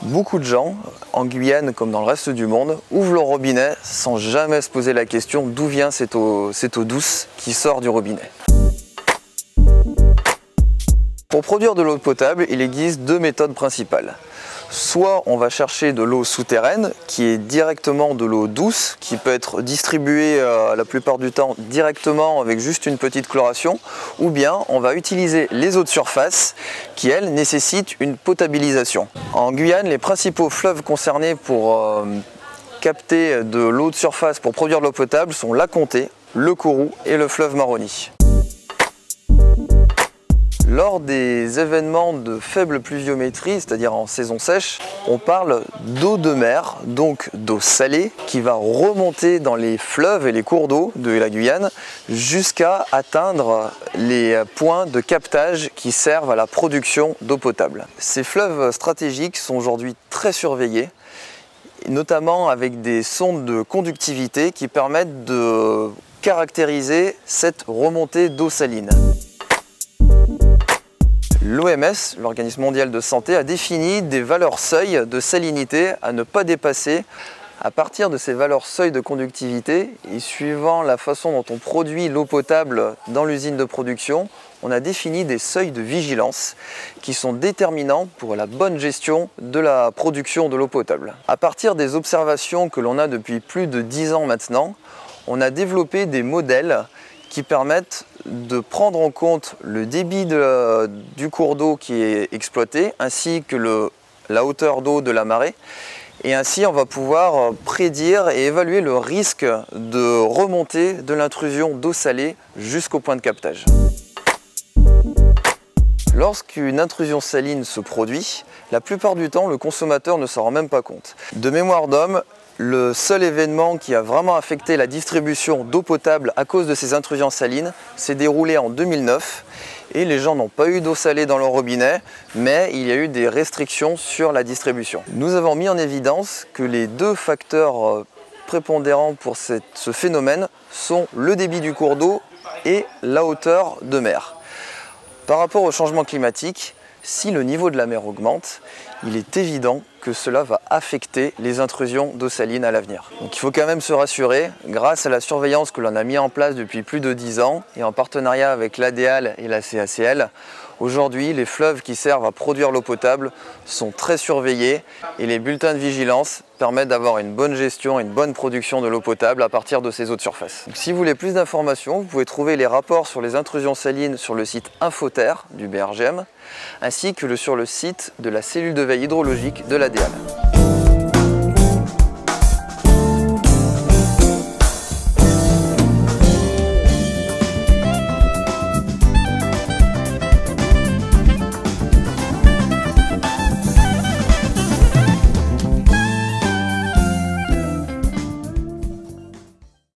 Beaucoup de gens, en Guyane comme dans le reste du monde, ouvrent leur robinet sans jamais se poser la question d'où vient cette eau douce qui sort du robinet. Pour produire de l'eau potable, il existe deux méthodes principales. Soit on va chercher de l'eau souterraine, qui est directement de l'eau douce, qui peut être distribuée la plupart du temps directement avec juste une petite chloration, ou bien on va utiliser les eaux de surface, qui elles nécessitent une potabilisation. En Guyane, les principaux fleuves concernés pour capter de l'eau de surface pour produire de l'eau potable sont la Comté, le Kourou et le fleuve Maroni. Lors des événements de faible pluviométrie, c'est-à-dire en saison sèche, on parle d'eau de mer, donc d'eau salée, qui va remonter dans les fleuves et les cours d'eau de la Guyane jusqu'à atteindre les points de captage qui servent à la production d'eau potable. Ces fleuves stratégiques sont aujourd'hui très surveillés, notamment avec des sondes de conductivité qui permettent de caractériser cette remontée d'eau saline. L'OMS, l'Organisme mondial de santé, a défini des valeurs seuil de salinité à ne pas dépasser. À partir de ces valeurs seuil de conductivité et suivant la façon dont on produit l'eau potable dans l'usine de production, on a défini des seuils de vigilance qui sont déterminants pour la bonne gestion de la production de l'eau potable. À partir des observations que l'on a depuis plus de 10 ans maintenant, on a développé des modèles qui permettent de prendre en compte le débit du cours d'eau qui est exploité, ainsi que la hauteur d'eau de la marée. Et ainsi, on va pouvoir prédire et évaluer le risque de remontée de l'intrusion d'eau salée jusqu'au point de captage. Lorsqu'une intrusion saline se produit, la plupart du temps, le consommateur ne s'en rend même pas compte. De mémoire d'homme, le seul événement qui a vraiment affecté la distribution d'eau potable à cause de ces intrusions salines s'est déroulé en 2009 et les gens n'ont pas eu d'eau salée dans leur robinet, mais il y a eu des restrictions sur la distribution. Nous avons mis en évidence que les deux facteurs prépondérants pour ce phénomène sont le débit du cours d'eau et la hauteur de mer. Par rapport au changement climatique, si le niveau de la mer augmente, il est évident que cela va affecter les intrusions d'eau saline à l'avenir. Donc il faut quand même se rassurer, grâce à la surveillance que l'on a mis en place depuis plus de 10 ans et en partenariat avec l'ADEAL et la CACL, aujourd'hui les fleuves qui servent à produire l'eau potable sont très surveillés et les bulletins de vigilance permettent d'avoir une bonne gestion et une bonne production de l'eau potable à partir de ces eaux de surface. Donc, si vous voulez plus d'informations, vous pouvez trouver les rapports sur les intrusions salines sur le site Infoterre du BRGM, ainsi que sur le site de la cellule de veille hydrologique de l'ADEAL.